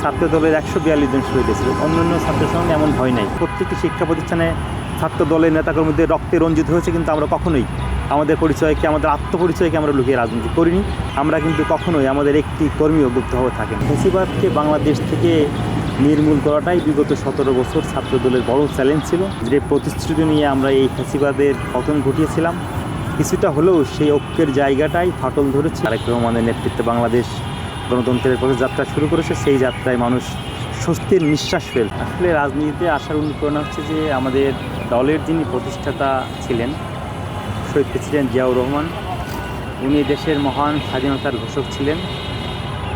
ছাত্র দলের 142 জন শহীদ হয়েছিল। অন্যান্য ছাত্রের সঙ্গে এমন হয় নাই। প্রত্যেকটি শিক্ষা প্রতিষ্ঠানে ছাত্র দলের নেতাকর্মীদের রক্তে রঞ্জিত হয়েছে, কিন্তু আমরা কখনোই আমাদের পরিচয়কে, আমাদের আত্মপরিচয়কে আমরা লুকিয়ে রাজনীতি করিনি। আমরা কিন্তু কখনোই আমাদের একটি কর্মীও গুপ্তভাবে থাকেনি। ফ্যাসিবাদকে বাংলাদেশ থেকে নির্মূল করাটাই বিগত 17 বছর ছাত্র দলের বড় চ্যালেঞ্জ ছিল। যে প্রতিশ্রুতি নিয়ে আমরা এই ফ্যাসিবাদের পতন ঘটিয়েছিলাম, কিছুটা হলেও সেই ঐক্যের জায়গাটাই ফাটল ধরেছে। তারেক রহমানের নেতৃত্বে বাংলাদেশ গণতন্ত্রের পথে যাত্রা শুরু করেছে। সেই যাত্রায় মানুষ স্বস্তির নিঃশ্বাস ফেল। আসলে রাজনীতিতে আসার অনুপ্রেরণা হচ্ছে যে আমাদের দলের যিনি প্রতিষ্ঠাতা ছিলেন, শহীদ প্রেসিডেন্ট জিয়াউর রহমান, উনি দেশের মহান স্বাধীনতার ঘোষক ছিলেন।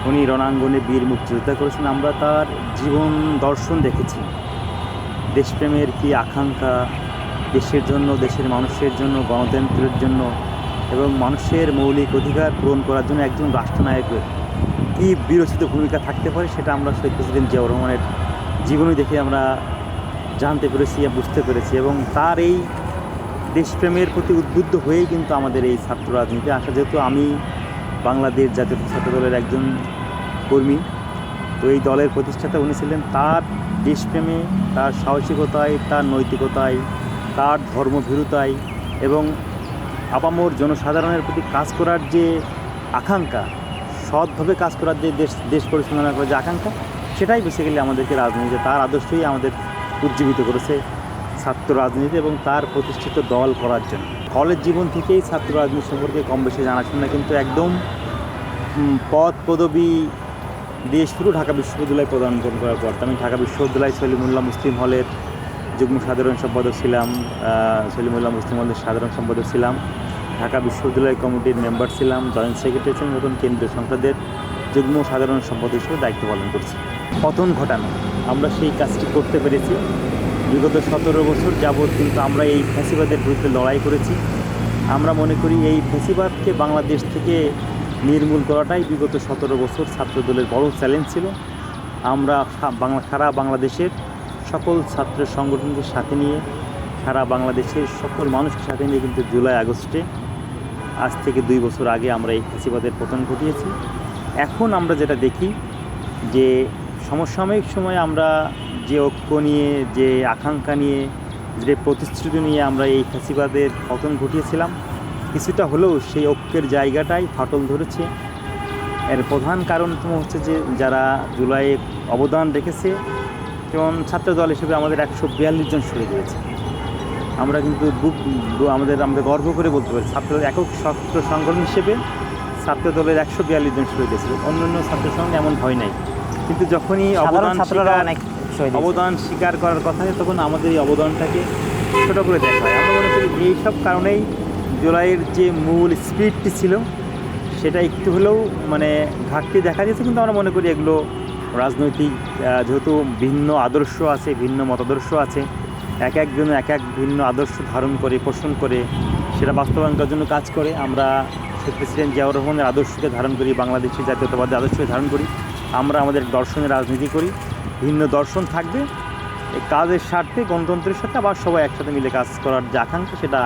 উনি রণাঙ্গনে বীর মুক্তিযোদ্ধা করেছেন। আমরা তার জীবন দর্শন দেখেছি। দেশপ্রেমের কি আকাঙ্ক্ষা, দেশের জন্য, দেশের মানুষের জন্য, গণতন্ত্রের জন্য এবং মানুষের মৌলিক অধিকার পূরণ করার জন্য একজন রাষ্ট্রনায়কের কী বিরচিত ভূমিকা থাকতে পারে, সেটা আমরা শহীদ প্রেসিডেন্ট জিয়াউর রহমানের জীবনী দেখে আমরা জানতে পেরেছি, বুঝতে পেরেছি। এবং তার এই দেশপ্রেমের প্রতি উদ্বুদ্ধ হয়েই কিন্তু আমাদের এই ছাত্র রাজনীতি আসা। যেহেতু আমি বাংলাদেশ জাতীয় ছাত্র দলের একজন কর্মী, তো এই দলের প্রতিষ্ঠাতা উনি ছিলেন। তার দেশপ্রেমে, তার সাহসিকতায়, তার নৈতিকতায়, তার ধর্মভীরুতায় এবং আপামর জনসাধারণের প্রতি কাজ করার যে আকাঙ্ক্ষা, সৎভাবে কাজ করার যে দেশ পরিচালনা করার যে আকাঙ্ক্ষা, সেটাই বেসিক্যালি আমাদেরকে রাজনীতিতে, তার আদর্শই আমাদের উজ্জীবিত করেছে ছাত্র রাজনীতি এবং তার প্রতিষ্ঠিত দল করার জন্য। কলেজ জীবন থেকেই ছাত্র রাজনীতি সম্পর্কে কম বেশি জানাশোনা, কিন্তু একদম পদ পদবি দিয়ে শুরু ঢাকা বিশ্ববিদ্যালয় পদার্পণ করার পর। আমি ঢাকা বিশ্ববিদ্যালয় সলিমুল্লাহ মুসলিম হলের যুগ্ম সাধারণ সম্পাদক ছিলাম, সলিমুল্লাহ মুসলিম হলের সাধারণ সম্পাদক ছিলাম, ঢাকা বিশ্ববিদ্যালয় কমিটির মেম্বার ছিলাম, জয়েন্ট সেক্রেটারি ছিলাম, এবং কেন্দ্রীয় সংসদের যুগ্ম সাধারণ সম্পাদক হিসেবে দায়িত্ব পালন করছি। পতন ঘটানো, আমরা সেই কাজটি করতে পেরেছি। বিগত 17 বছর যাবৎ কিন্তু আমরা এই ফ্যাসিবাদের বিরুদ্ধে লড়াই করেছি। আমরা মনে করি এই ফ্যাসিবাদকে বাংলাদেশ থেকে নির্মূল করাটাই বিগত 17 বছর ছাত্র দলের বড় চ্যালেঞ্জ ছিল। আমরা সারা বাংলাদেশের সকল ছাত্র সংগঠনকে সাথে নিয়ে, সারা বাংলাদেশের সকল মানুষকে সাথে নিয়ে কিন্তু জুলাই আগস্টে, আজ থেকে 2 বছর আগে আমরা এই ফ্যাসিবাদের পতন ঘটিয়েছি। এখন আমরা যেটা দেখি যে সমসাময়িক সময়ে আমরা যে ঐক্য নিয়ে, যে আকাঙ্ক্ষা নিয়ে, যে প্রতিশ্রুতি নিয়ে আমরা এই ফ্যাসিবাদের পতন ঘটিয়েছিলাম, কিছুটা হলেও সেই ঐক্যের জায়গাটাই ফাটল ধরেছে। এর প্রধান কারণ হচ্ছে যে যারা জুলাইয়ে অবদান রেখেছে, যেমন ছাত্র দল হিসেবে আমাদের 142 জন শহীদ হয়েছে। আমরা কিন্তু আমাদের গর্ব করে বলতে পারি, ছাত্র একক ছাত্র সংগঠন হিসেবে ছাত্র দলের 142 জন শহীদ হয়েছিল। অন্যান্য ছাত্রের সঙ্গে এমন হয় নাই। কিন্তু যখনই অবদান স্বীকার করার কথা হয়, তখন আমাদের এই অবদানটাকে ছোটো করে দেখা হয়। আমরা মনে করি এইসব কারণেই জুলাইয়ের যে মূল স্পিরিটটি ছিল, সেটা একটু হলেও ঘাটতি দেখা দিয়েছে। কিন্তু আমরা মনে করি এগুলো রাজনৈতিক, যেহেতু ভিন্ন আদর্শ আছে, ভিন্ন মতাদর্শ আছে, এক একজন এক এক ভিন্ন আদর্শ ধারণ করে, পোষণ করে, সেটা বাস্তবায়ন করার জন্য কাজ করে। আমরা প্রেসিডেন্ট জিয়াউর রহমানের আদর্শকে ধারণ করি, বাংলাদেশের জাতীয়তাবাদী আদর্শকে ধারণ করি। আমরা আমাদের দর্শনের রাজনীতি করি। ভিন্ন দর্শন থাকবে, এই কাজের স্বার্থে, গণতন্ত্রের সাথে আবার সবাই একসাথে মিলে কাজ করার যে আকাঙ্ক্ষা, সেটা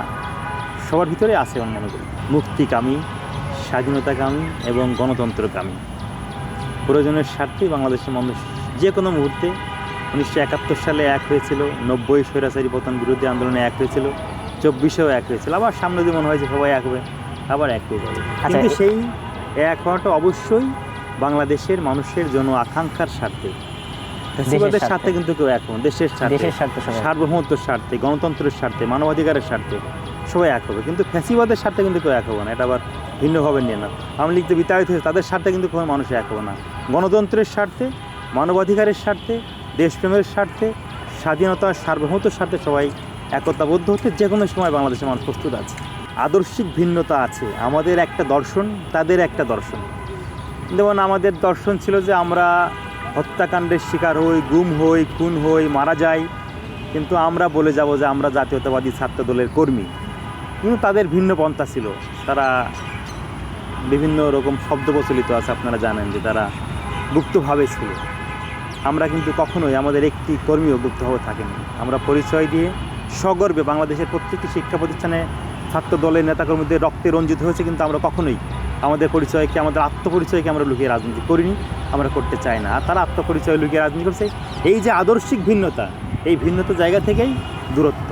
সবার ভিতরে আছে। আমি মনে করি মুক্তিকামী, স্বাধীনতাকামী এবং গণতন্ত্রকামী। প্রয়োজনের স্বার্থেই বাংলাদেশের মানুষ যে কোনো মুহূর্তে 1971 সালে এক হয়েছিল, 90 স্বৈরাচারী পতন বিরোধী আন্দোলনে এক হয়েছিল, 24-এও এক হয়েছিল, আবার সামনে যে মনে হয় যে সবাই এক হবে, আবার এক হয়ে যাবে। কিন্তু সেই এক হওয়াটা অবশ্যই বাংলাদেশের মানুষের জন্য আকাঙ্ক্ষার স্বার্থে। ফ্যাসিবাদের স্বার্থে কিন্তু কেউ এক হবে, দেশের স্বার্থে, সার্বভৌমত্বের স্বার্থে, গণতন্ত্রের স্বার্থে, মানবাধিকারের স্বার্থে সবাই এক হবে। কিন্তু ফ্যাসিবাদের স্বার্থে কিন্তু কেউ এক হবে না। এটা আবার ভিন্নভাবে নিয়ে না। আওয়ামী লীগ যে বিতাড়িত হয়েছে, তাদের স্বার্থে কিন্তু কোনো মানুষ এক হবে না। গণতন্ত্রের স্বার্থে, মানবাধিকারের স্বার্থে, দেশপ্রেমের স্বার্থে, স্বাধীনতার সার্বভৌমত্বের স্বার্থে সবাই একতাবদ্ধ হতে যে কোনো সময় বাংলাদেশের মানুষ প্রস্তুত আছে। আদর্শিক ভিন্নতা আছে, আমাদের একটা দর্শন, তাদের একটা দর্শন। যেমন আমাদের দর্শন ছিল যে আমরা হত্যাকাণ্ডের শিকার হই, গুম হই, খুন হই, মারা যাই, কিন্তু আমরা বলে যাব যে আমরা জাতীয়তাবাদী ছাত্র দলের কর্মী। কিন্তু তাদের ভিন্ন পন্থা ছিল, তারা বিভিন্ন রকম শব্দ প্রচলিত আছে, আপনারা জানেন যে তারা গুপ্তভাবে ছিল। আমরা কিন্তু কখনোই আমাদের একটি কর্মীও গুপ্তভাবে থাকেনি। আমরা পরিচয় দিয়ে সগর্বে বাংলাদেশের প্রত্যেকটি শিক্ষা প্রতিষ্ঠানে ছাত্র দলের নেতাকর্মীদের রক্তে রঞ্জিত হয়েছে, কিন্তু আমরা কখনোই আমাদের পরিচয়কে, আমাদের আত্মপরিচয়কে আমরা লুকিয়ে রাজনীতি করিনি, আমরা করতে চাই না। আর তারা আত্মপরিচয় লুকিয়ে রাজনীতি করছে। এই যে আদর্শিক ভিন্নতা, এই ভিন্নতা জায়গা থেকেই দূরত্ব।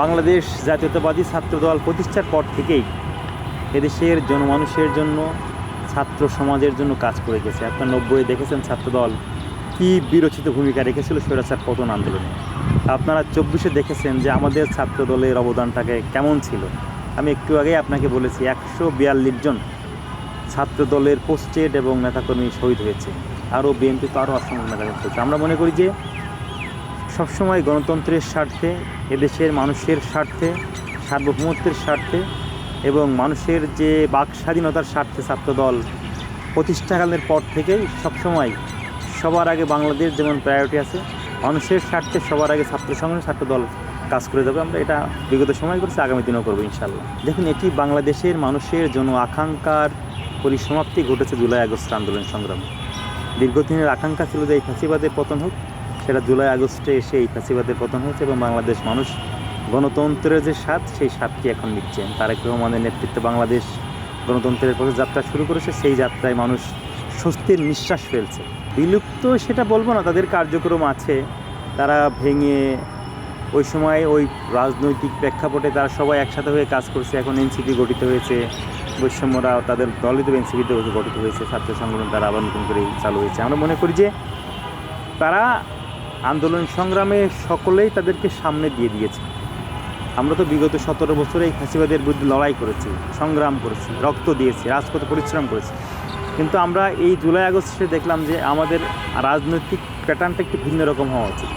বাংলাদেশ জাতীয়তাবাদী ছাত্রদল প্রতিষ্ঠার পর থেকেই এদেশের জনমানুষের জন্য, ছাত্র সমাজের জন্য কাজ করে গেছে। আপনার 90-এ দেখেছেন ছাত্রদল কী বিরচিত ভূমিকা রেখেছিল স্বৈরাচার পতন আন্দোলনে। আপনারা 24-এ দেখেছেন যে আমাদের ছাত্রদলের অবদানটাকে কেমন ছিল। আমি একটু আগেই আপনাকে বলেছি 142 জন ছাত্রদলের পোস্টেড এবং নেতাকর্মী শহীদ হয়েছে। আরও বিএনপি তো আরও অসংখ্য নেতাকর্মী হয়েছে। আমরা মনে করি যে সবসময় গণতন্ত্রের স্বার্থে, এদেশের মানুষের স্বার্থে, সার্বভৌমত্বের স্বার্থে এবং মানুষের যে বাক স্বাধীনতার স্বার্থে ছাত্রদল প্রতিষ্ঠাকালের পর থেকেই সবসময় সবার আগে বাংলাদেশ যেমন প্রায়োরিটি আছে, মানুষের স্বার্থে সবার আগে ছাত্র সংগঠন, ছাত্রদল কাজ করে যাবে। আমরা এটা বিগত সময় করছি, আগামী দিনেও করবো ইনশাল্লাহ। দেখুন, এটি বাংলাদেশের মানুষের জন্য আকাঙ্ক্ষার পরিসমাপ্তি ঘটেছে জুলাই আগস্ট আন্দোলন সংগ্রামে। দীর্ঘদিনের আকাঙ্ক্ষা ছিল যে এই ফ্যাসিবাদের পতন হোক, সেটা জুলাই আগস্টে এসে এই ফ্যাসিবাদের পতন হয়েছে এবং বাংলাদেশ মানুষ গণতন্ত্রের যে স্বাদ, সেই স্বাদটি এখন নিচ্ছেন। তারেক রহমানের নেতৃত্বে বাংলাদেশ গণতন্ত্রের পথে যাত্রা শুরু করেছে। সেই যাত্রায় মানুষ স্বস্তির নিঃশ্বাস ফেলছে। বিলুপ্ত সেটা বলবো না, তাদের কার্যক্রম আছে, তারা ভেঙে ওই সময় ওই রাজনৈতিক প্রেক্ষাপটে তারা সবাই একসাথে হয়ে কাজ করছে। এখন এনসিপি গঠিত হয়েছে, বৈষম্যরা তাদের দলিত এনসিপিতে গঠিত হয়েছে, ছাত্র সংগঠন তারা আবার নতুন করে চালু হয়েছে। আমরা মনে করি যে তারা আন্দোলন সংগ্রামে সকলেই তাদেরকে সামনে দিয়ে দিয়েছে। আমরা তো বিগত 17 বছরে এই ফ্যাসিবাদের বিরুদ্ধে লড়াই করেছি, সংগ্রাম করেছি, রক্ত দিয়েছি, রাজপথে পরিশ্রম করেছি। কিন্তু আমরা এই জুলাই আগস্টে দেখলাম যে আমাদের রাজনৈতিক প্যাটার্নটা একটু ভিন্ন রকম হওয়া উচিত।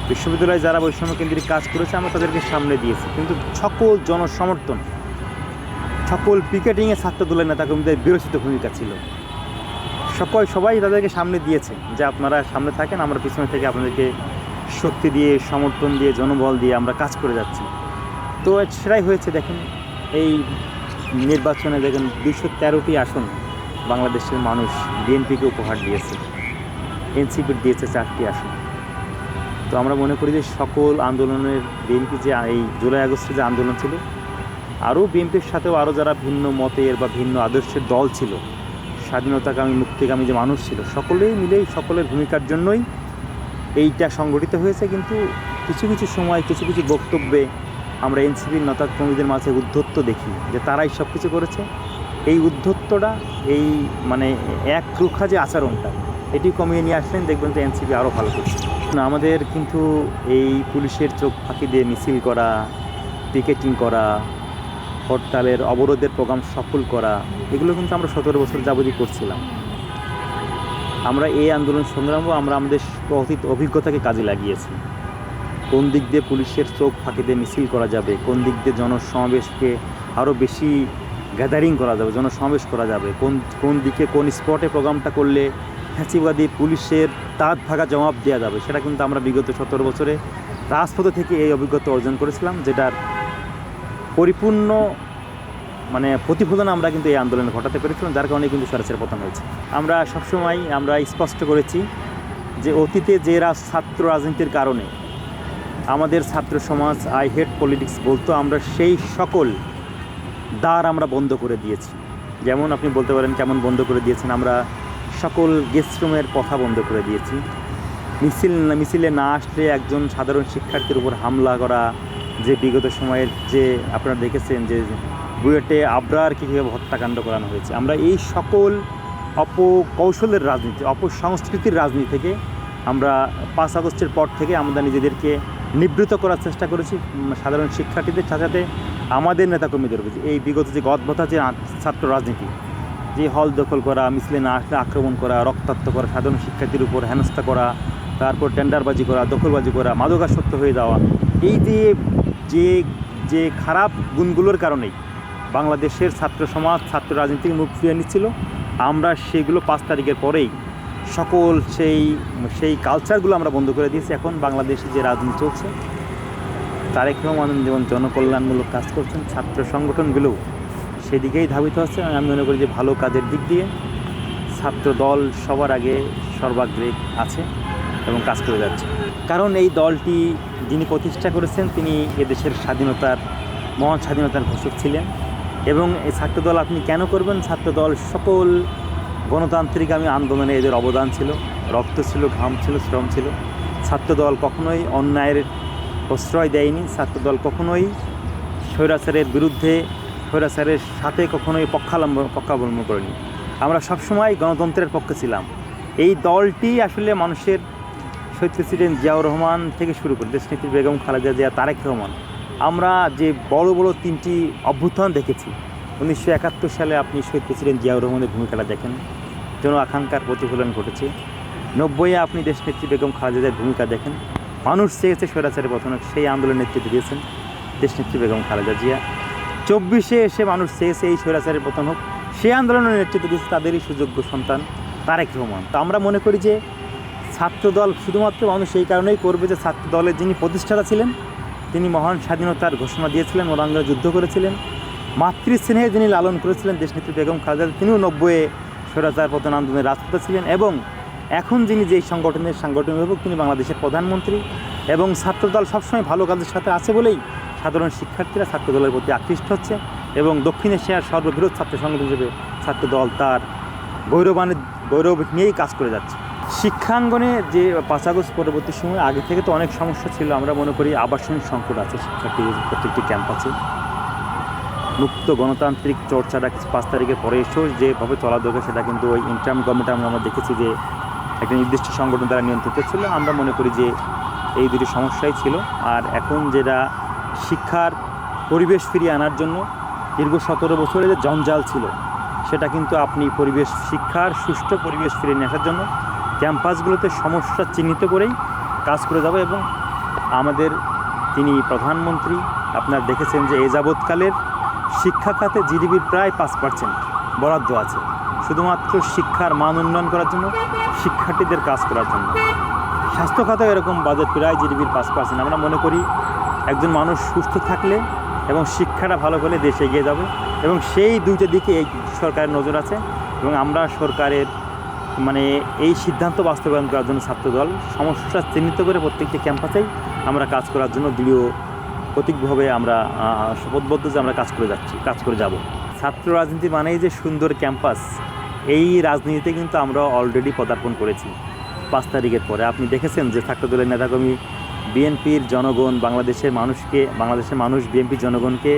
বিশ্ববিদ্যালয়ে যারা বৈষম্য কেন্দ্রিক কাজ করেছে আমরা তাদেরকে সামনে দিয়েছি, কিন্তু সকল জনসমর্থন, সকল পিকেটিংয়ে ছাত্রদলের নেতাকর্মীদের বিরোচিত ভূমিকা ছিল। সবাই তাদেরকে সামনে দিয়েছে যে আপনারা সামনে থাকেন, আমরা পিছনে থেকে আপনাদেরকে শক্তি দিয়ে, সমর্থন দিয়ে, জনবল দিয়ে আমরা কাজ করে যাচ্ছি। তো সেটাই হয়েছে। দেখেন, এই নির্বাচনে দেখেন 213টি আসন বাংলাদেশের মানুষ বিএনপিকে উপহার দিয়েছে, এনসিপির দিয়েছে 4টি আসন। তো আমরা মনে করি যে সকল আন্দোলনের বিএনপি যে এই জুলাই আগস্টে যে আন্দোলন ছিল, আরও বিএনপির সাথেও আরও যারা ভিন্ন মতের বা ভিন্ন আদর্শের দল ছিল, স্বাধীনতাকামী, মুক্তিকামী যে মানুষ ছিল, সকলেই মিলেই সকলের ভূমিকার জন্যই এইটা সংগঠিত হয়েছে। কিন্তু কিছু কিছু সময়, কিছু কিছু বক্তব্যে আমরা এনসিপির নেতাকর্মীদের মাঝে উদ্ধত্ত দেখি যে তারাই সব কিছু করেছে। এই উদ্ধত্তটা, এই মানে একরুখা যে আচরণটা, এটি কমিয়ে নিয়ে আসলেন, দেখবেন তো এনসিপি আরও ভালো করছে। আমাদের কিন্তু এই পুলিশের চোখ ফাঁকি দিয়ে মিছিল করা, পিকেটিং করা, হরতালের অবরোধের প্রোগ্রাম সফল করা, এগুলো কিন্তু আমরা 17 বছর যাবতই করছিলাম। আমরা এই আন্দোলন সংগ্রামও আমরা আমাদের অতীত অভিজ্ঞতাকে কাজে লাগিয়েছি। কোন দিক দিয়ে পুলিশের চোখ ফাঁকি দিয়ে মিছিল করা যাবে, কোন দিক দিয়ে জনসমাবেশকে আরও বেশি গ্যাদারিং করা যাবে, জনসমাবেশ করা যাবে, কোন দিকে কোন স্পটে প্রোগ্রামটা করলে ফ্যাসিবাদী পুলিশের তাঁত ভাগা জবাব দেওয়া যাবে, সেটা কিন্তু আমরা বিগত 17 বছরে রাজপথ থেকে এই অভিজ্ঞতা অর্জন করেছিলাম, যেটার পরিপূর্ণ মানে প্রতিফলন আমরা কিন্তু এই আন্দোলনে ঘটাতে পেরেছিলাম, যার কারণে কিন্তু স্বৈরাচার পতন হয়েছে। আমরা সবসময় আমরা স্পষ্ট করেছি যে অতীতে যে ছাত্র রাজনীতির কারণে আমাদের ছাত্র সমাজ আই হেট পলিটিক্স বলতো, আমরা সেই সকল দ্বার আমরা বন্ধ করে দিয়েছি। যেমন আপনি বলতে পারেন কেমন বন্ধ করে দিয়েছেন, আমরা সকল গেস্ট রুমের কথা বন্ধ করে দিয়েছি। মিছিলে না আসলে একজন সাধারণ শিক্ষার্থীর উপর হামলা করা, যে বিগত সময়ের যে আপনারা দেখেছেন যে বুয়েটে আবরারকে কীভাবে হত্যাকাণ্ড করানো হয়েছে, আমরা এই সকল অপকৌশলের রাজনীতি, অপসংস্কৃতির রাজনীতি থেকে আমরা 5 আগস্টের পর থেকে আমরা নিজেদেরকে নিবৃত্ত করার চেষ্টা করেছি। সাধারণ শিক্ষার্থীদের সাথে আমাদের নেতাকর্মীদের উপর এই বিগত যে গদবথা যে ছাত্র রাজনীতি, যে হল দখল করা, মিছিলে না আসলে আক্রমণ করা, রক্তাক্ত করা, সাধারণ শিক্ষার্থীর উপর হেনস্থা করা, তারপর টেন্ডারবাজি করা, দখলবাজি করা, মাদকাসক্ত হয়ে যাওয়া, এই যে খারাপ গুণগুলোর কারণেই বাংলাদেশের ছাত্র সমাজ ছাত্র রাজনীতিকে মুখ ফিরিয়ে নিচ্ছিল। আমরা সেগুলো 5 তারিখের পরেই সকল সেই কালচারগুলো আমরা বন্ধ করে দিয়েছি। এখন বাংলাদেশে যে রাজনীতি চলছে, তারেক রহমান যেমন জনকল্যাণমূলক কাজ করছেন, ছাত্র সংগঠনগুলোও সেদিকেই ধাবিত হচ্ছে। আমি মনে করি যে ভালো কাজের দিক দিয়ে ছাত্র দল সবার আগে সর্বাগ্রে আছে এবং কাজ করে যাচ্ছে। কারণ এই দলটি যিনি প্রতিষ্ঠা করেছেন তিনি এদেশের মহান স্বাধীনতার ঘোষক ছিলেন। এবং এই ছাত্রদল আপনি কেন করবেন? ছাত্রদল সকল গণতান্ত্রিক আন্দোলনে এদের অবদান ছিল, রক্ত ছিল, ঘাম ছিল, শ্রম ছিল। ছাত্রদল কখনোই অন্যায়ের প্রশ্রয় দেয়নি। ছাত্রদল কখনোই স্বৈরাচারের বিরুদ্ধে, স্বৈরাচারের সাথে কখনোই পক্ষাবলম্বন করেনি। আমরা সবসময় গণতন্ত্রের পক্ষে ছিলাম। এই দলটি আসলে মানুষের শহীদ প্রেসিডেন্ট জিয়াউর রহমান থেকে শুরু করে দেশনেত্রী বেগম খালেদা জিয়া, তারেক রহমান, আমরা যে বড় বড় 3টি অভ্যুত্থান দেখেছি। 1971 সালে আপনি শহীদ প্রেসিডেন্ট জিয়াউর রহমানের ভূমিকাটা দেখেন, জন আকাঙ্ক্ষার প্রতিফলন ঘটেছে। 90-এ আপনি দেশনেত্রী বেগম খালেদা জিয়ার ভূমিকা দেখেন, মানুষ চেয়েছে স্বৈরাচারের পতন, সেই আন্দোলনের নেতৃত্ব দিয়েছেন দেশনেত্রী বেগম খালেদা জিয়া। 24-এ এসে মানুষ চেয়েছে এই স্বৈরাচারের পতন হোক, সেই আন্দোলনের নেতৃত্ব দিয়েছে তাদেরই সুযোগ্য সন্তান তারেক রহমান। তো আমরা মনে করি যে ছাত্রদল শুধুমাত্র মানুষ এই কারণেই করবে যে ছাত্রদলের যিনি প্রতিষ্ঠাতা ছিলেন, তিনি মহান স্বাধীনতার ঘোষণা দিয়েছিলেন, রণাঙ্গনে যুদ্ধ করেছিলেন, মাতৃস্নেহে যিনি লালন করেছিলেন দেশনেত্রী বেগম খালেদা, তিনিও 90-এ স্বৈরাচার পতন আন্দোলনের রাজপথে ছিলেন। এবং এখন যিনি যেই সাংগঠনিক অভিভাবক, তিনি বাংলাদেশের প্রধানমন্ত্রী। এবং ছাত্রদল সবসময় ভালো কাজের সাথে আছে বলেই সাধারণ শিক্ষার্থীরা ছাত্রদলের প্রতি আকৃষ্ট হচ্ছে এবং দক্ষিণ এশিয়ার সর্ববৃহৎ ছাত্র সংগঠন হিসেবে ছাত্রদল তার গৌরব নিয়েই কাজ করে যাচ্ছে। শিক্ষাঙ্গনে যে 5 আগস্ট পরবর্তী সময় আগে থেকে তো অনেক সমস্যা ছিল। আমরা মনে করি আবাসন সংকট আছে শিক্ষার্থীদের প্রত্যেকটি ক্যাম্পাসে। মুক্ত গণতান্ত্রিক চর্চাটা 5 তারিখের পরে এসেও যেভাবে চলা দরকার সেটা কিন্তু ওই ইন্টার্ম গভর্নমেন্ট আমরা দেখেছি যে একটা নির্দিষ্ট সংগঠন দ্বারা নিয়ন্ত্রিত ছিল। আমরা মনে করি যে এই দুটি সমস্যাই ছিল। আর এখন যেটা শিক্ষার পরিবেশ ফিরিয়ে আনার জন্য দীর্ঘ 17 বছরে যে জঞ্জাল ছিল, সেটা কিন্তু আপনি শিক্ষার সুষ্ঠু পরিবেশ ফিরিয়ে নিয়ে আসার জন্য ক্যাম্পাসগুলোতে সমস্যা চিহ্নিত করেই কাজ করে যাবে। এবং আমাদের তিনি প্রধানমন্ত্রী, আপনারা দেখেছেন যে এই যাবৎকালের শিক্ষা খাতে জিডিপির প্রায় 5% বরাদ্দ আছে শুধুমাত্র শিক্ষার মান উন্নয়ন করার জন্য, শিক্ষার্থীদের কাজ করার জন্য। স্বাস্থ্য খাতেও এরকম বাজেট প্রায় জিডিপির 5%। আমরা মনে করি একজন মানুষ সুস্থ থাকলে এবং শিক্ষাটা ভালো হলে দেশ এগিয়ে যাবে, এবং সেই দুইটা দিকে এই সরকারের নজর আছে। এবং আমরা সরকারের এই সিদ্ধান্ত বাস্তবায়ন করার জন্য ছাত্রদল সমস্যা চিহ্নিত করে প্রত্যেকটি ক্যাম্পাসেই আমরা কাজ করার জন্য দৃঢ় প্রতীকভাবে আমরা শপথবদ্ধ যে আমরা কাজ করে যাব। ছাত্র রাজনীতি মানেই যে সুন্দর ক্যাম্পাস, এই রাজনীতিতে কিন্তু আমরা অলরেডি পদার্পণ করেছি 5 তারিখের পরে। আপনি দেখেছেন যে ছাত্রদলের নেতাকর্মী, বিএনপির জনগণ, বাংলাদেশের মানুষ বিএনপির জনগণকে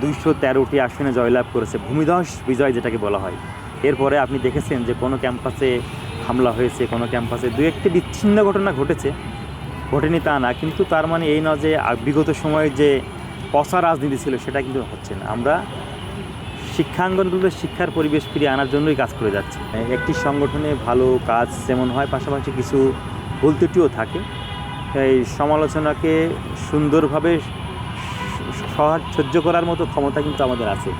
213টি আসনে জয়লাভ করেছে, ভূমিধস বিজয় যেটাকে বলা হয়। এরপরে আপনি দেখেছেন যে কোনো ক্যাম্পাসে হামলা হয়েছে, কোনো ক্যাম্পাসে 2-1টি বিচ্ছিন্ন ঘটনা ঘটেনি তা না, কিন্তু তার মানে এই নয় যে বিগত সময়ে যে পচা রাজনীতি ছিল সেটা কিন্তু হচ্ছে না। আমরা শিক্ষাঙ্গনগুলোতে শিক্ষার পরিবেশ ফিরিয়ে আনার জন্যই কাজ করে যাচ্ছি। একটি সংগঠনে ভালো কাজ যেমন হয়, পাশাপাশি কিছু ভুল ত্রুটিও থাকে। এই সমালোচনাকে সুন্দরভাবে সহ্য করার মতো ক্ষমতা কিন্তু আমাদের আছে।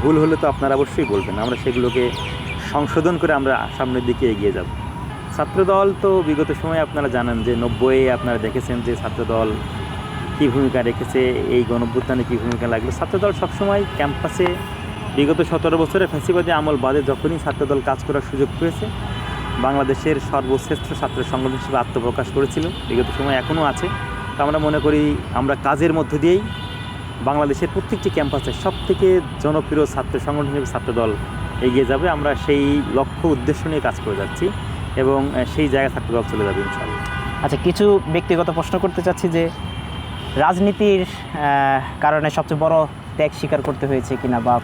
ভুল হলে তো আপনারা অবশ্যই বলবেন, আমরা সেগুলোকে সংশোধন করে আমরা সামনের দিকে এগিয়ে যাব। ছাত্রদল তো বিগত সময়ে আপনারা জানেন যে 90-এ আপনারা দেখেছেন যে ছাত্রদল কী ভূমিকা রেখেছে, এই গণঅভ্যুত্থানে কী ভূমিকা লাগলো। ছাত্রদল সবসময় ক্যাম্পাসে বিগত 17 বছরের ফ্যাসিবাদী আমল বাদে যখনই ছাত্রদল কাজ করার সুযোগ পেয়েছে, বাংলাদেশের সর্বশ্রেষ্ঠ ছাত্র সংগঠন হিসেবে আত্মপ্রকাশ করেছিল। বিগত সময় এখনও আছে। তো আমরা মনে করি আমরা কাজের মধ্য দিয়েই বাংলাদেশের প্রত্যেকটি ক্যাম্পাসে সবথেকে জনপ্রিয় ছাত্র সংগঠন হিসেবে ছাত্রদল এগিয়ে যাবে। আমরা সেই লক্ষ্য উদ্দেশ্য নিয়ে কাজ করে যাচ্ছি এবং সেই জায়গায় ছাত্রদল চলে যাবে ইনশাআল্লাহ। আচ্ছা, কিছু ব্যক্তিগত প্রশ্ন করতে চাচ্ছি যে রাজনীতির কারণে সবচেয়ে বড় ত্যাগ স্বীকার করতে হয়েছে কিনা, বা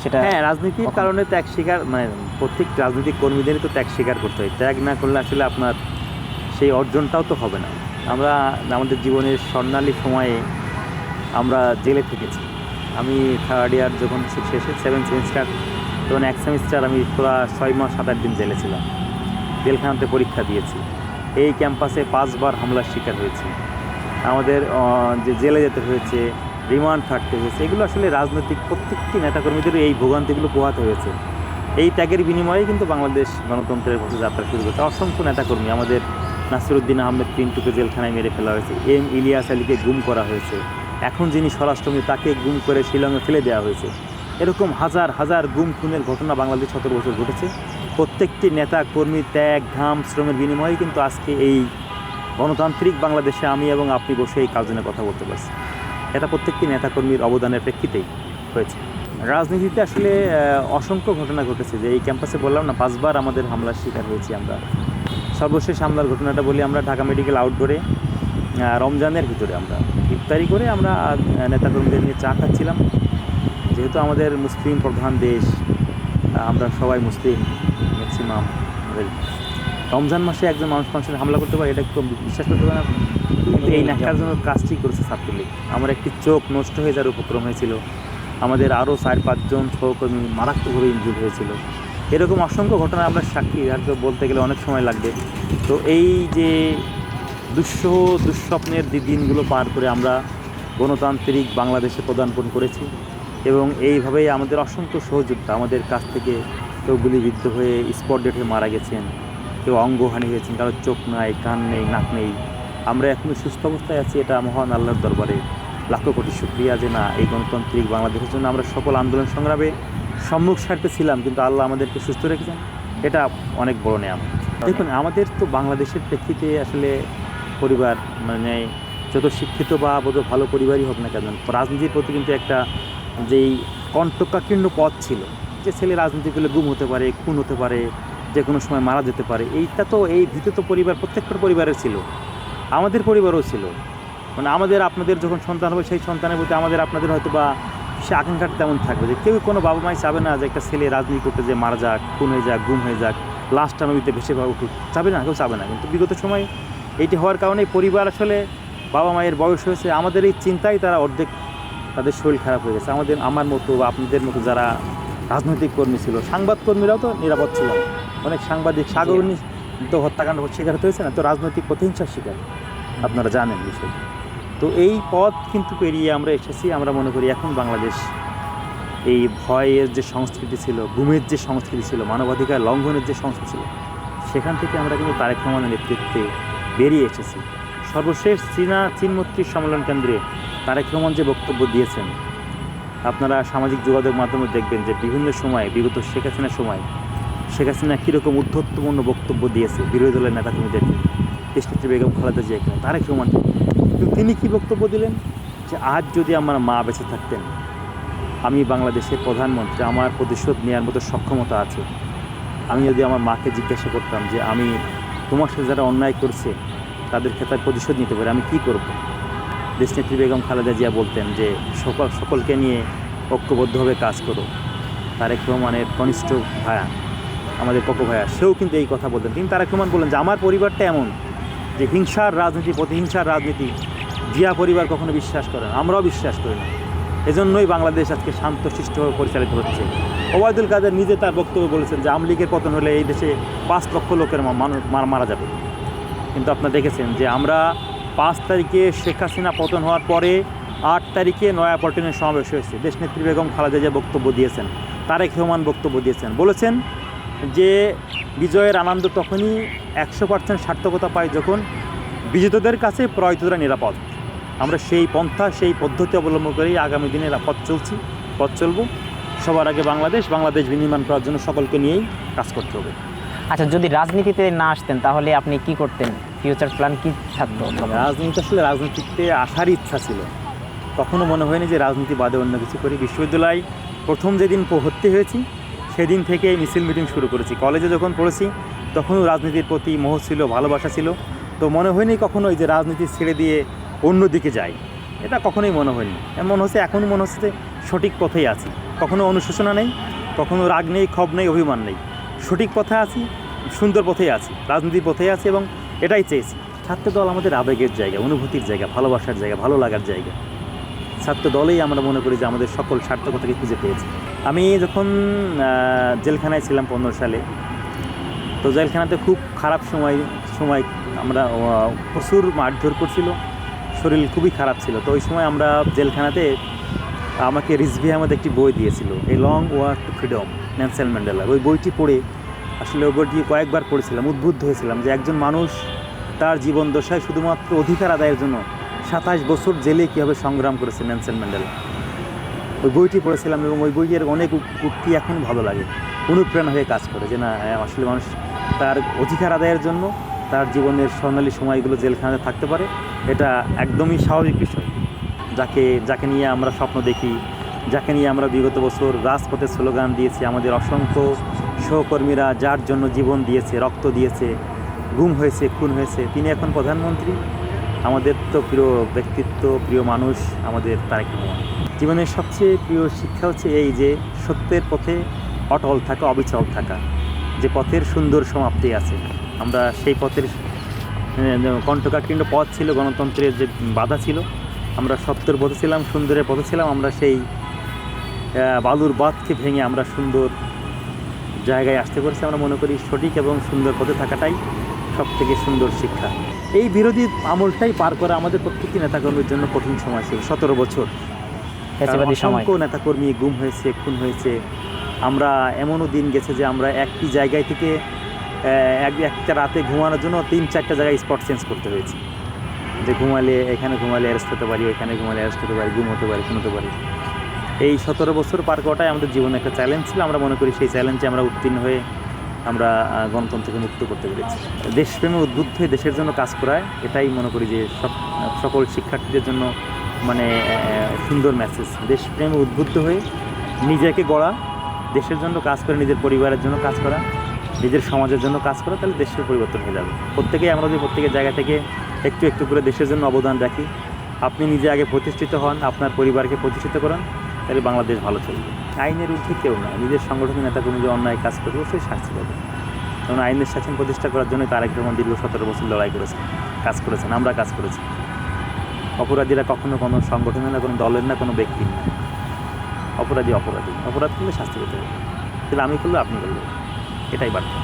সেটা? হ্যাঁ, রাজনীতির কারণে ত্যাগ স্বীকার প্রত্যেক রাজনৈতিক কর্মীদেরই তো ত্যাগ স্বীকার করতে হয়। ত্যাগ না করলে আসলে আপনার সেই অর্জনটাও তো হবে না। আমরা আমাদের জীবনের স্বর্ণালী সময়ে আমরা জেলে থেকেছি। আমি 3rd ইয়ার যখন শেষে 7 সেমিস্টার, তখন 1 সেমিস্টার আমি পুরো 6 মাস 7-8 দিন জেলে ছিলাম। জেলখানাতে পরীক্ষা দিয়েছি। এই ক্যাম্পাসে 5 বার হামলার শিকার হয়েছি। আমাদের যে জেলে যেতে হয়েছে, রিমান্ড থাকতে হয়েছে। এগুলো আসলে রাজনৈতিক প্রত্যেকটি নেতাকর্মীদের এই ভোগান্তিগুলো পোহাতে হয়েছে। এই ত্যাগের বিনিময়ে কিন্তু বাংলাদেশ গণতন্ত্রের পথে যাত্রা শুরু করেছে। অসংখ্য নেতাকর্মী, আমাদের নাসিরউদ্দিন আহমেদ পিন্টুকে জেলখানায় মেরে ফেলা হয়েছে, এম ইলিয়াস আলীকে গুম করা হয়েছে, এখন যিনি স্বরাষ্ট্রমন্ত্রী তাকে গুম করে শিলংয়ে ফেলে দেওয়া হয়েছে। এরকম হাজার হাজার গুম খুনের ঘটনা বাংলাদেশ 17 বছর ঘটেছে। প্রত্যেকটি নেতা কর্মী ত্যাগ ঘাম শ্রমের বিনিময়ে কিন্তু আজকে এই গণতান্ত্রিক বাংলাদেশে আমি এবং আপনি বসে এই কাজনের কথা বলতে পারছি। এটা প্রত্যেকটি নেতাকর্মীর অবদানের প্রেক্ষিতেই হয়েছে। রাজনীতিতে আসলে অসংখ্য ঘটনা ঘটেছে, যে এই ক্যাম্পাসে বললাম না 5 বার আমাদের হামলার শিকার হয়েছি আমরা। সর্বশেষ হামলার ঘটনাটা বলি, আমরা ঢাকা মেডিকেল আউটডোরে রমজানের ভিতরে আমরা ইফতারি করে আমরা নেতাকর্মীদের নিয়ে চা খাচ্ছিলাম। যেহেতু আমাদের মুসলিম প্রধান দেশ, আমরা সবাই মুসলিম ম্যাক্সিমাম, আমাদের রমজান মাসে একজন মানুষের হামলা করতে পারে এটা একটু বিশ্বাস করতে পারে না। কিন্তু এই ন্যাক্কার জন্য কাজটি করেছে ছাত্রলীগ। আমার একটি চোখ নষ্ট হয়ে যাওয়ার উপক্রম হয়েছিল, আমাদের আরও 4-5 জন সহকর্মী মারাত্মকভাবে ইনজুর হয়েছিল। এরকম অসংখ্য ঘটনা আমরা সাক্ষী, হয়তো বলতে গেলে অনেক সময় লাগবে। তো এই যে দুঃস্বপ্নের দিনগুলো পার করে আমরা গণতান্ত্রিক বাংলাদেশে পদার্পণ করেছি, এবং এইভাবেই আমাদের অসংখ্য সহযোদ্ধা আমাদের কাছ থেকে কেউ গুলিবিদ্ধ হয়ে স্পট ডেটে মারা গেছেন, কেউ অঙ্গহানি হয়েছেন, কারোর চোখ নাই, কান নেই, নাক নেই। আমরা এখনও সুস্থ অবস্থায় আছি, এটা মহান আল্লাহর দরবারে লাখো কোটি শুকরিয়া যে না, এই গণতান্ত্রিক বাংলাদেশের জন্য আমরা সকল আন্দোলন সংগ্রামে সম্মুখ সারিতে ছিলাম, কিন্তু আল্লাহ আমাদেরকে সুস্থ রেখেছেন, এটা অনেক বড় নেয়ামত। দেখুন, আমাদের তো বাংলাদেশের প্রেক্ষিতে আসলে পরিবার মানে যত শিক্ষিত বা বোধ ভালো পরিবারই হোক না কেন, রাজনীতির প্রতি কিন্তু একটা যেই কণ্টকাকীর্ণ পথ ছিল, যে ছেলে রাজনীতি করলে গুম হতে পারে, খুন হতে পারে, যে কোনো সময় মারা যেতে পারে, এইটা তো এই ভীতি তো পরিবার প্রত্যেকটা পরিবারের ছিল, আমাদের পরিবারও ছিল। মানে আমাদের আপনাদের যখন সন্তান হবে, সেই সন্তানের প্রতি আমাদের আপনাদের হয়তো বা সে আকাঙ্ক্ষাটা তেমন থাকবে যে কেউ কোনো বাবা মাই চাবে না যে একটা ছেলে রাজনীতি করতে যে মারা যাক, খুন হয়ে যাক, গুম হয়ে যাক, লাশটা নদীতে ভেসে উঠুক, চাবে না, কেউ চাবে না। কিন্তু বিগত সময় এইটি হওয়ার কারণে পরিবার আসলে বাবা মায়ের বয়স হয়েছে, আমাদের এই চিন্তায় তারা অর্ধেক তাদের শরীর খারাপ হয়ে গেছে। আমার মতো বা আপনাদের মতো যারা রাজনৈতিক কর্মী ছিল, সাংবাদকর্মীরাও তো নিরাপদ ছিল না। অনেক সাংবাদিক সাগরণী তো হত্যাকাণ্ড শিকার হতে হয়েছে না, তো রাজনৈতিক প্রতিহিংসার শিকার, আপনারা জানেন বিষয়। তো এই পথ কিন্তু পেরিয়ে আমরা এসেছি। আমরা মনে করি এখন বাংলাদেশ এই ভয়ের যে সংস্কৃতি ছিল, গুমের যে সংস্কৃতি ছিল, মানবাধিকার লঙ্ঘনের যে সংস্কৃতি ছিল, সেখান থেকে আমরা কিন্তু তারেক রহমানের নেতৃত্বে বেরিয়ে এসেছি। সর্বশেষ চীন মৈত্রী সম্মেলন কেন্দ্রে তারেক রহমান যে বক্তব্য দিয়েছেন, আপনারা সামাজিক যোগাযোগ মাধ্যমে দেখবেন যে বিভিন্ন সময় বিগত শেখ হাসিনার সময় শেখ হাসিনা কীরকম উদ্ধত্তপূর্ণ বক্তব্য দিয়েছে বিরোধী দলের নেতাকর্মীদেরকে, দেশনেত্রী বেগম খালেদা জিয়া, তারেক রহমান। কিন্তু তিনি কী বক্তব্য দিলেন যে আজ যদি আমার মা বেঁচে থাকতেন, আমি বাংলাদেশের প্রধানমন্ত্রী, আমার প্রতিশোধ নেওয়ার মতো সক্ষমতা আছে। আমি যদি আমার মাকে জিজ্ঞাসা করতাম যে আমি তোমার সাথে যারা অন্যায় করছে তাদের ক্ষেত্রে প্রতিশোধ নিতে পারি, আমি কী করব? দেশনেত্রী বেগম খালেদা জিয়া বলতেন যে সকলকে নিয়ে ঐক্যবদ্ধভাবে কাজ করো। তারেক রহমানের কনিষ্ঠ ভায়া, আমাদের পক্ষ ভায়া, সেও কিন্তু এই কথা বলতেন। তিনি তারেক রহমান বললেন যে আমার পরিবারটা এমন যে হিংসার রাজনীতি, প্রতিহিংসার রাজনীতি জিয়া পরিবার কখনো বিশ্বাস করে না, আমরাও বিশ্বাস করি না। এজন্যই বাংলাদেশ আজকে শান্তশিষ্টভাবে পরিচালিত হচ্ছে। ওবায়দুল কাদের নিজে তার বক্তব্য বলেছেন যে আওয়ামী লীগের পতন হলে এই দেশে 5 লক্ষ লোকের মারা যাবে। কিন্তু আপনারা দেখেছেন যে আমরা 5 তারিখে শেখ হাসিনা পতন হওয়ার পরে 8 তারিখে নয়াপল্টনের সমাবেশ হয়েছে। দেশনেত্রী বেগম খালেদা জিয়া বক্তব্য দিয়েছেন, তারেক রহমান বক্তব্য দিয়েছেন, বলেছেন যে বিজয়ের আনন্দ তখনই 100% সার্থকতা পায় যখন বিজেতাদের কাছে পরাজিতরা নিরাপদ। আমরা সেই পন্থা, সেই পদ্ধতি অবলম্বন করেই আগামী দিনে পথ চলব। সবার আগে বাংলাদেশ বিনির্মাণ করার জন্য সকলকে নিয়েই কাজ করতে হবে। আচ্ছা, যদি রাজনীতিতে না আসতেন তাহলে আপনি কি করতেন? ফিউচার প্ল্যান কি থাকতো? রাজনীতিতে আসারই ইচ্ছা ছিল, কখনো মনে হয়নি যে রাজনীতি বাদে অন্য কিছু করি। বিশ্ববিদ্যালয় প্রথম যেদিন ভর্তি হয়েছি সেদিন থেকে মিছিল মিটিং শুরু করেছি। কলেজে যখন পড়েছি তখনও রাজনীতির প্রতি মোহ ছিল, ভালোবাসা ছিল। তো মনে হয়নি কখনোই যে রাজনীতি ছেড়ে দিয়ে অন্যদিকে যাই, এটা কখনোই মনে হয়নি। মনে হচ্ছে এখনও মনে হচ্ছে যে সঠিক পথেই আছি, কখনো অনুশোচনা নেই, কখনো রাগ নেই, ক্ষোভ নেই, অভিমান নেই, সঠিক পথে আছি, সুন্দর পথেই আছি, রাজনীতির পথেই আছি, এবং এটাই চেয়েছি। ছাত্র দল আমাদের আবেগের জায়গা, অনুভূতির জায়গা, ভালোবাসার জায়গা, ভালো লাগার জায়গা। ছাত্র দলেই আমরা মনে করি যে আমাদের সকল সার্থকতাকে খুঁজে পেয়েছি। আমি যখন জেলখানায় ছিলাম 15 সালে, তো জেলখানাতে খুব খারাপ সময় আমরা প্রচুর মারধর করছিল, শরীর খুবই খারাপ ছিল। তো ওই সময় আমরা জেলখানাতে আমাকে রিজভি আহমেদ একটি বই দিয়েছিল, a long walk two freedom, Nelson Mandela. ওই বইটি পড়ে আসলে ওই বইটি কয়েকবার পড়েছিলাম, উদ্বুদ্ধ হয়েছিলাম যে একজন মানুষ তার জীবন দশায় শুধুমাত্র অধিকার আদায়ের জন্য 27 বছর জেলে কীভাবে সংগ্রাম করেছে নেলসন ম্যান্ডেলা। ওই বইটি পড়েছিলাম এবং ওই বইয়ের অনেক উক্তি এখন ভালো লাগে, অনুপ্রেরণা হয়ে কাজ করে যে না, আসলে মানুষ তার অধিকার আদায়ের জন্য তার জীবনের স্বর্ণালী সময়গুলো জেলখানাতে থাকতে পারে, এটা একদমই স্বাভাবিক বিষয়। যাকে নিয়ে আমরা স্বপ্ন দেখি যাকে নিয়ে আমরা বিগত বছর রাজপথে স্লোগান দিয়েছি, আমাদের অসংখ্য সহকর্মীরা যার জন্য জীবন দিয়েছে, রক্ত দিয়েছে, গুম হয়েছে, খুন হয়েছে, তিনি এখন প্রধানমন্ত্রী। আমাদের তো প্রিয় ব্যক্তিত্ব, প্রিয় মানুষ আমাদের তারেক রহমান। জীবনের সবচেয়ে প্রিয় শিক্ষা হচ্ছে এই যে সত্যের পথে অটল থাকা, অবিচল থাকা, যে পথের সুন্দর সমাপ্তি আছে। আমরা সেই পথের কণ্ঠকাঠিন্য পথ ছিল, গণতন্ত্রের যে বাধা ছিল, আমরা সত্যের পথে ছিলাম, সুন্দরের পথে ছিলাম। আমরা সেই বালুর বাঁধকে ভেঙে আমরা সুন্দর জায়গায় আসতে পেরেছি। আমরা মনে করি সঠিক এবং সুন্দর পথে থাকাটাই সবথেকে সুন্দর শিক্ষা। এই বিরোধী আমলটাই পার করা আমাদের প্রত্যেকটি নেতাকর্মীর জন্য কঠিন সময় ছিল। 17 বছর ফ্যাসিবাদী সময়। অসংখ্য নেতাকর্মী গুম হয়েছে, খুন হয়েছে। আমরা এমনও দিন গেছে যে আমরা একটি জায়গায় থেকে একটা রাতে ঘুমানোর জন্য 3-4টা জায়গায় স্পট চেঞ্জ করতে হয়েছে, যে ঘুমালে এখানে ঘুমালে অ্যারেস্ট হতে পারি, ওইখানে ঘুমালে অ্যারেস্ট হতে পারি, গুম হতে পারি, খুন হতে পারি। এই 17 বছর পার করাটাই আমাদের জীবনে একটা চ্যালেঞ্জ ছিল। আমরা মনে করি সেই চ্যালেঞ্জে আমরা উত্তীর্ণ হয়ে আমরা গণতন্ত্রকে মুক্ত করতে পেরেছি। দেশপ্রেমে উদ্বুদ্ধ হয়ে দেশের জন্য কাজ করায়, এটাই মনে করি যে সকল শিক্ষার্থীদের জন্য মানে সুন্দর মেসেজ। দেশপ্রেমে উদ্বুদ্ধ হয়ে নিজেকে গড়া, দেশের জন্য কাজ করে, নিজের পরিবারের জন্য কাজ করা, নিজের সমাজের জন্য কাজ করা, তাহলে দেশের পরিবর্তন হয়ে যাবে। প্রত্যেকেই আমরা যদি প্রত্যেকের জায়গা থেকে একটু একটু করে দেশের জন্য অবদান রাখি, আপনি নিজে আগে প্রতিষ্ঠিত হন, আপনার পরিবারকে প্রতিষ্ঠিত করেন, তাহলে বাংলাদেশ ভালো চলবে। আইনের ঊর্ধ্বে কেউ না, নিজের সংগঠনের নেতাকর্মী যে অন্যায় কাজ করবে অবশ্যই শাস্তি পাবে। কারণ আইনের শাসন প্রতিষ্ঠা করার জন্য তারেক রহমান দীর্ঘ 17 বছর লড়াই করেছেন, কাজ করেছেন, আমরা কাজ করেছি। অপরাধীরা কখনো কোনো সংগঠনের না, কোনো দলের না, কোনো ব্যক্তির না। অপরাধী অপরাধ করলে শাস্তি পেতে হবে, তাহলে আমি করলে আপনি করলে, এটাই বার্তা।